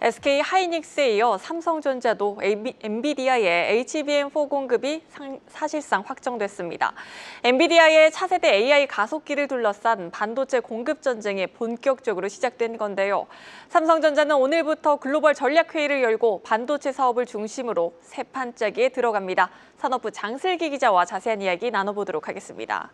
SK 하이닉스에 이어 삼성전자도 엔비디아의 HBM4 공급이 사실상 확정됐습니다. 엔비디아의 차세대 AI 가속기를 둘러싼 반도체 공급 전쟁이 본격적으로 시작된 건데요. 삼성전자는 오늘부터 글로벌 전략회의를 열고 반도체 사업을 중심으로 새 판짜기에 들어갑니다. 산업부 장슬기 기자와 자세한 이야기 나눠보도록 하겠습니다.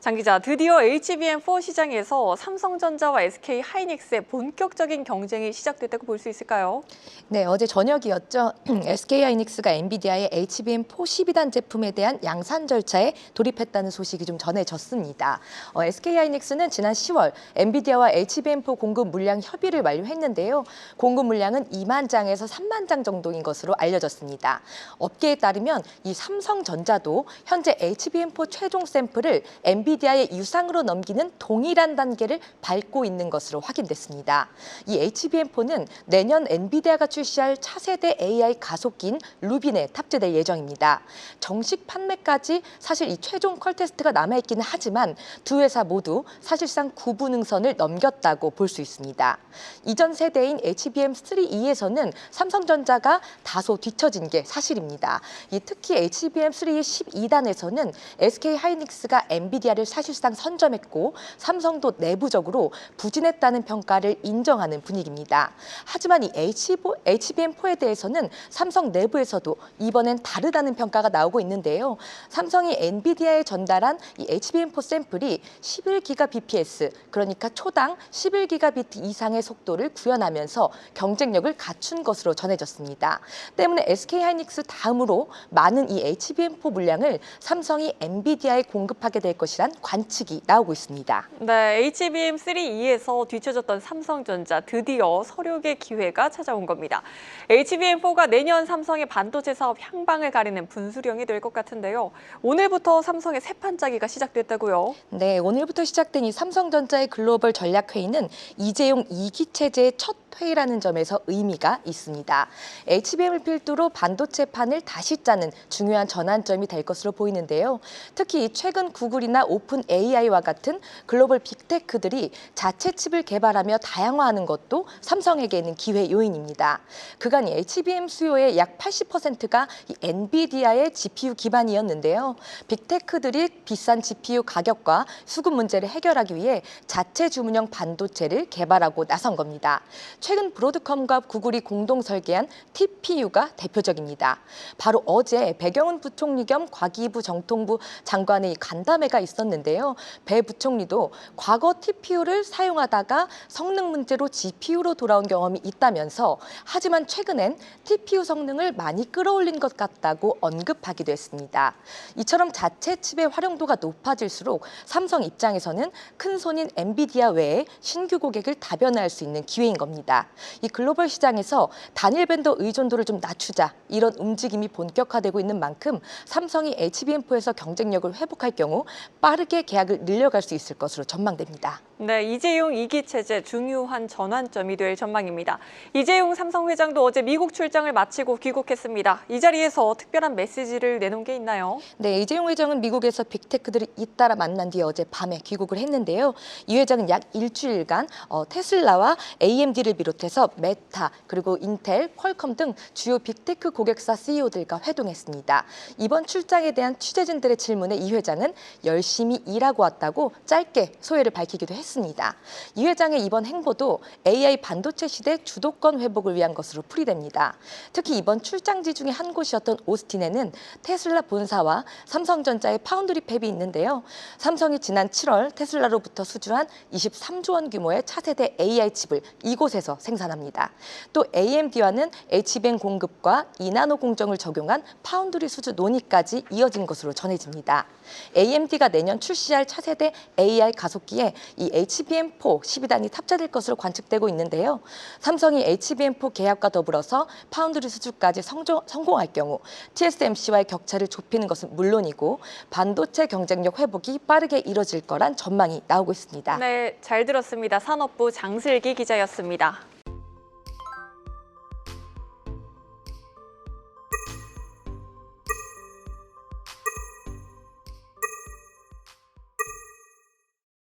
장 기자, 드디어 HBM4 시장에서 삼성전자와 SK 하이닉스의 본격적인 경쟁이 시작됐다고 볼 수 있을까요? 네, 어제 저녁이었죠. SK 하이닉스가 엔비디아의 HBM4 12단 제품에 대한 양산 절차에 돌입했다는 소식이 좀 전해졌습니다. SK 하이닉스는 지난 10월 엔비디아와 HBM4 공급 물량 협의를 완료했는데요. 공급 물량은 2만 장에서 3만 장 정도인 것으로 알려졌습니다. 업계에 따르면 이 삼성전자도 현재 HBM4 최종 샘플을 엔비디아의 유상으로 넘기는 동일한 단계를 밟고 있는 것으로 확인됐습니다. 이 HBM4는 내년 엔비디아가 출시할 차세대 AI 가속기인 루빈에 탑재될 예정입니다. 정식 판매까지 사실 이 최종 퀄 테스트가 남아있기는 하지만 두 회사 모두 사실상 구분응선을 넘겼다고 볼 수 있습니다. 이전 세대인 HBM3E에서는 삼성전자가 다소 뒤처진 게 사실입니다. 특히 HBM3E 12단에서는 SK 하이닉스가 엔비디아를 사실상 선점했고 삼성도 내부적으로 부진했다는 평가를 인정하는 분위기입니다. 하지만 이 HBM4에 대해서는 삼성 내부에서도 이번엔 다르다는 평가가 나오고 있는데요. 삼성이 엔비디아에 전달한 이 HBM4 샘플이 11GBps, 그러니까 초당 11GB 이상의 속도를 구현하면서 경쟁력을 갖춘 것으로 전해졌습니다. 때문에 SK 하이닉스 다음으로 많은 이 HBM4 물량을 삼성이 엔비디아에 공급하게 될 것이란 관측이 나오고 있습니다. 네, HBM3E에서 뒤처졌던 삼성전자 드디어 서력의 기회가 찾아온 겁니다. HBM4가 내년 삼성의 반도체 사업 향방을 가리는 분수령이 될 것 같은데요. 오늘부터 삼성의 새 판짜기가 시작됐다고요? 네, 오늘부터 시작된 이 삼성전자의 글로벌 전략회의는 이재용 2기 체제의 첫 회의라는 점에서 의미가 있습니다. HBM을 필두로 반도체 판을 다시 짜는 중요한 전환점이 될 것으로 보이는데요. 특히 최근 구글이나 오픈 AI와 같은 글로벌 빅테크들이 자체 칩을 개발하며 다양화하는 것도 삼성에게는 기회 요인입니다. 그간 HBM 수요의 약 80%가 엔비디아의 GPU 기반이었는데요. 빅테크들이 비싼 GPU 가격과 수급 문제를 해결하기 위해 자체 주문형 반도체를 개발하고 나선 겁니다. 최근 브로드컴과 구글이 공동 설계한 TPU가 대표적입니다. 바로 어제 배경훈 부총리 겸 과기부 정통부 장관의 간담회가 있었는데요. 배 부총리도 과거 TPU를 사용하다가 성능 문제로 GPU로 돌아온 경험이 있다면서 하지만 최근엔 TPU 성능을 많이 끌어올린 것 같다고 언급하기도 했습니다. 이처럼 자체 칩의 활용도가 높아질수록 삼성 입장에서는 큰 손인 엔비디아 외에 신규 고객을 다변화할 수 있는 기회인 겁니다. 이 글로벌 시장에서 단일 벤더 의존도를 좀 낮추자 이런 움직임이 본격화되고 있는 만큼 삼성이 HBM4에서 경쟁력을 회복할 경우 빠르게 계약을 늘려갈 수 있을 것으로 전망됩니다. 네, 이재용 2기 체제 중요한 전환점이 될 전망입니다. 이재용 삼성 회장도 어제 미국 출장을 마치고 귀국했습니다. 이 자리에서 특별한 메시지를 내놓은 게 있나요? 네, 이재용 회장은 미국에서 빅테크들이 잇따라 만난 뒤에 어제 밤에 귀국을 했는데요. 이 회장은 약 일주일간 테슬라와 AMD를 비롯해서 메타, 그리고 인텔, 퀄컴 등 주요 빅테크 고객사 CEO들과 회동했습니다. 이번 출장에 대한 취재진들의 질문에 이 회장은 열심히 일하고 왔다고 짧게 소회를 밝히기도 했습니다. 이 회장의 이번 행보도 AI 반도체 시대 주도권 회복을 위한 것으로 풀이됩니다. 특히 이번 출장지 중에 한 곳이었던 오스틴에는 테슬라 본사와 삼성전자의 파운드리 팹이 있는데요. 삼성이 지난 7월 테슬라로부터 수주한 23조 원 규모의 차세대 AI 칩을 이곳에서 생산합니다. 또 AMD와는 HBM 공급과 2나노 공정을 적용한 파운드리 수주 논의까지 이어진 것으로 전해집니다. AMD가 내년 출시할 차세대 AI 가속기에 이 HBM4 12단이 탑재될 것으로 관측되고 있는데요. 삼성이 HBM4 계약과 더불어서 파운드리 수주까지 성공할 경우 TSMC와의 격차를 좁히는 것은 물론이고 반도체 경쟁력 회복이 빠르게 이뤄질 거란 전망이 나오고 있습니다. 네, 잘 들었습니다. 산업부 장슬기 기자였습니다.